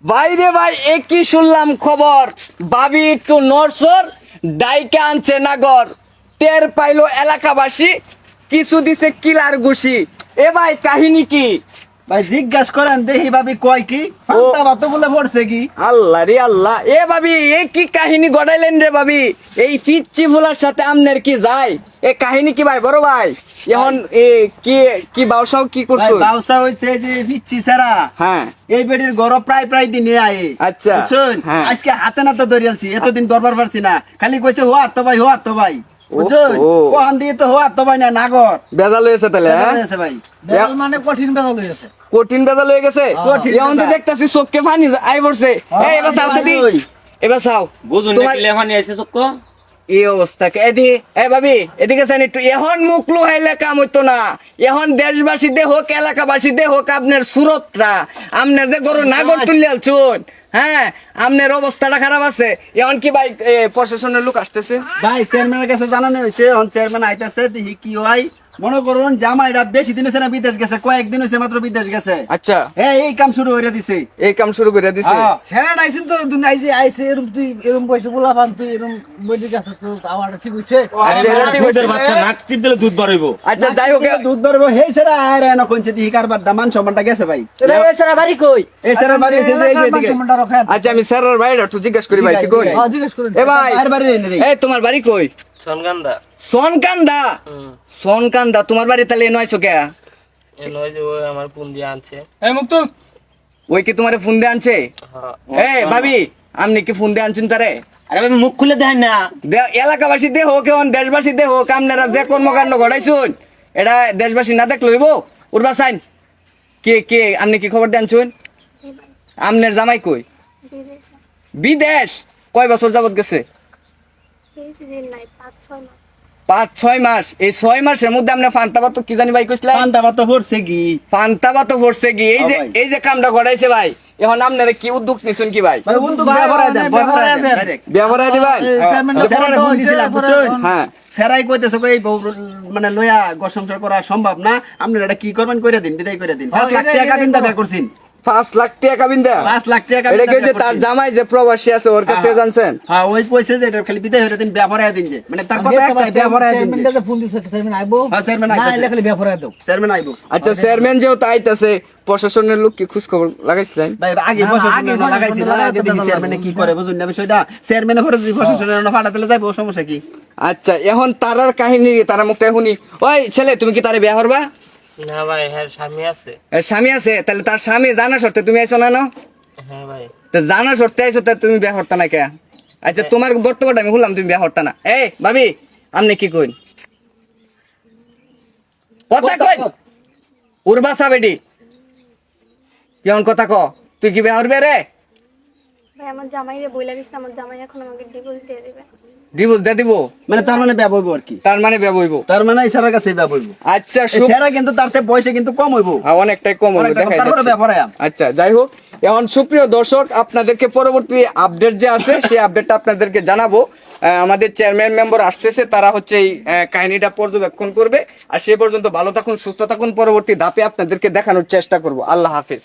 ভাই রে ভাই, একই শুনলাম খবর, ভাবি একটু নরসর ডাইকা আনছে নাগর, টের পাইলো এলাকাবাসী, কিছু দিছে কিলার ঘুষি। এ ভাই কাহিনী কি? ভাই জিজ্ঞাসা করেন দেখি ভাবি কয় কি ফান্তা ভাত বলে পড়ছে কি। আল্লাহ রে আল্লাহ, এ ভাবি এ কি কাহিনী গড়াইলেন রে ভাবি? এই পিচ্চি ফুলার সাথে আমনের কি যায়? এ কাহিনী কি ভাই বড় ভাই? এখন এ কি কি বাউসাও কি ভাই করছো? বাউসা হইছে যে পিচ্ছি ছাড়া হ্যাঁ এই বেটির গরো প্রায় প্রায় দিনে আয়ে। আচ্ছা, বুঝছেন হ্যাঁ। আজকে হাতে নাতে ধরিয়ালছি, এতদিন দরবার পারছি না, খালি কইছে হো আত্ম ভাই হো আত্ম ভাই। বুঝছেন ও। কোহান দিয়ে তো হো আত্ম ভাই না নাগর বেজাল হয়েছে তাহলে, হ্যাঁ আছে ভাই। বেজাল মানে কঠিন বেজাল হয়ে গেছে। কঠিন বেজাল হয়ে গেছে। কঠিন এখন তো বেজাল। দেখতাছি চোখকে পানি আই পড়ছে। এই এবার চাও সাথী, এবার চাও বুঝুন তোমার না লেফানি আইছে চক্ক এই অবস্থা এদি। এ ভাবি এদিকে চান একটু, এখন মুখ লুহাইলে কাম হইতো না। এখন দেশবাসী দে হোক এলাকাবাসী দে হোক, আপনার সুরতরা আমনে যে গরু নাগর তুলে আলছুন, হ্যাঁ আমনের অবস্থাটা খারাপ আছে। এখন কি ভাই প্রশাসনের লোক আসতেছে? ভাই চেয়ারম্যানের কাছে জানানো হয়েছে, অন চেয়ারম্যান আইতাছে দেখি কি হয়। মনে করুন জামাইরা বেশি দিন হয়েছে না বিদেশ গেছে, কয়েকদিন হয়েছে মাত্র বিদেশ গেছে। আচ্ছা, হ্যাঁ এই কাম শুরু হয়ে দিছে। এই কাম শুরু করে দিছে। হ্যাঁ। সেরা নাইছেন তো দুন আইছে আইছে এরকম তুই এরকম পয়সা বলা পান তুই এরকম বইতে গেছে তো আওয়াটা ঠিক হইছে। আচ্ছা, এটা ঠিক হইছে। দুধের বাচ্চা নাক টিপ দিলে দুধ বাড়াইব। আচ্ছা যাই হোক, দুধ বাড়বো হেই সেরা আর এনা কোনছে দিহি কারবার দামান সম্মানটা গেছে ভাই। এই সেরা বাড়ি কই? এই সেরা বাড়ি এসে যে এই যে এদিকে। আচ্ছা আমি স্যারের ভাইরা একটু জিজ্ঞেস করি ভাই, কি কই? হ্যাঁ জিজ্ঞেস করুন। এ ভাই, আর বাড়ি নেই রে। এই তোমার বাড়ি কই? সনগান্দা সোনকান্দা। সোনকান্দা তোমার বাড়ি তাহলে নয়ছো কে? এ নয় যে ওই আমার পুঞ্জি আনছে। এই মুক্ত ওই কি তোমারে ফোন দিয়ে আনছে? হ্যাঁ এই ভাবি, আপনি কি ফোন দিয়ে আনছেন তারে? আরে ভাই মুখ খুলে দেখেন না। এলাকাবাসী দে হোক এখন দেশবাসী দে হোক, আপনারা যে কর্মকাণ্ড ঘটাইছুন এটা দেশবাসী না দেখলে হইব? উড়বা সাইন কে কে আপনি কি খবর দিয়ে আনছুন? আমনের জামাই কই? বিদেশে বিদেশ? কয় বছর যাবত গেছে? বেশি দিন নাই, 5-6 মাস। 5-6 মাস। এই 6 মাসের মধ্যে আপনি ফান্তাবাত কি জানি ভাই কইছিলেন? পান্তা ভাত পড়ছে কি। ফান্তাবাত ভরছে কি? এই যে ভাই। এই যে কামটা ঘটাইছে ভাই, এখন আপনারা কি উদ্যোগ নিছেন কি ভাই? ভাই বন্ধু ব্যবহার দেন, ব্যবহার দেন ডাইরেক্ট। ব্যবহার দিবেন? সেরারে ফোন দিছিলাম বুঝছেন। হ্যাঁ সেরাই কইতেছে কই এই বউ মানে লয়া ঘর সংসার করা সম্ভব না, আপনারা এটা কি করবেন কইরা দিন, বিদায় কইরা দিন। 5 লাখ টাকা বিন্দা ব্যয় করছেন। 5 লাখ টাকা বিন্দা? 5 লাখ টাকা এটা কি বিন্দা যে তার জামাই যে প্রবাসী আছে ওর কাছে জানছেন? হ্যাঁ ওই পয়সা যে এটা খালি বিদায় হইরা দিন, ব্যবহার দিন যে মানে তার কথা একটাই, ব্যবহার দিন যে। চেয়ারম্যানকে ফোন দিছে চেয়ারম্যান আইবো। হ্যাঁ চেয়ারম্যান না আইতাছে, এলে খালি ব্যাপারে দাও। চেয়ারম্যান আইবো। আচ্ছা চেয়ারম্যান যেহেতু আইতাছে, প্রশাসনের লোক কি খোঁজ খবর লাগাইছিলেন? ভাই আগে না, প্রশাসন আগে লাগাইছি, প্রশাসন আগে দেখি লাগাইতে চেয়ারম্যানে কি করে বুঝুন না বিষয়টা। চেয়ারম্যানের পরে যদি প্রশাসনের না ফাটা পেলে যাইবো, সমস্যা কি? আচ্ছা এখন তারার কাহিনী তারা মুখটা শুনি। ওই ছেলে তুমি কি তারে বিয়া করবা? না ভাই হ্যাঁ স্বামী আছে। এর স্বামী আছে, তাহলে তার স্বামী জানা সত্ত্বে তুমি আইছো না? না হ্যাঁ ভাই তো জানা সত্ত্বে আইছো তা তুমি বিয়া করতা না কে? আচ্ছা তোমার বর্তমানটা আমি বললাম তুমি বিয়া করতা না। এই ভাবি আপনি কি কইন? কথা কইন উর্বাসা বেডি, কেমন কথা ক? তুই কি বিয়া করবে রে? ভাই আমার জামাইরে বইলা দিছে, আমার জামাই এখন আমাকে ডিভোর্স দিয়ে দিবে। ডিভোর্স দিয়ে দিব? মানে তার মানে ব্যব হইবো আর কি। তার মানে বিয়া বইব? তার মানে এই সেরার কাছে ব্যব হইবো। আচ্ছা এই সেরা কিন্তু তার চেয়ে পয়সা কিন্তু কম হইবো, অনেকটাই কম হবে অনেকটা কম, দেখাই তারপরে যাচ্ছে। ব্যবহার আম। আচ্ছা যাই হোক, এখন সুপ্রিয় দর্শক আপনাদেরকে পরবর্তী আপডেট যে আছে সেই আপডেটটা আপনাদেরকে জানাবো। আমাদের চেয়ারম্যান মেম্বার আসতেছে, তারা হচ্ছে এই কাহিনীটা পর্যবেক্ষণ করবে। আর সে পর্যন্ত ভালো থাকুন, সুস্থ থাকুন, পরবর্তী ধাপে আপনাদেরকে দেখানোর চেষ্টা করব। আল্লাহ হাফেজ।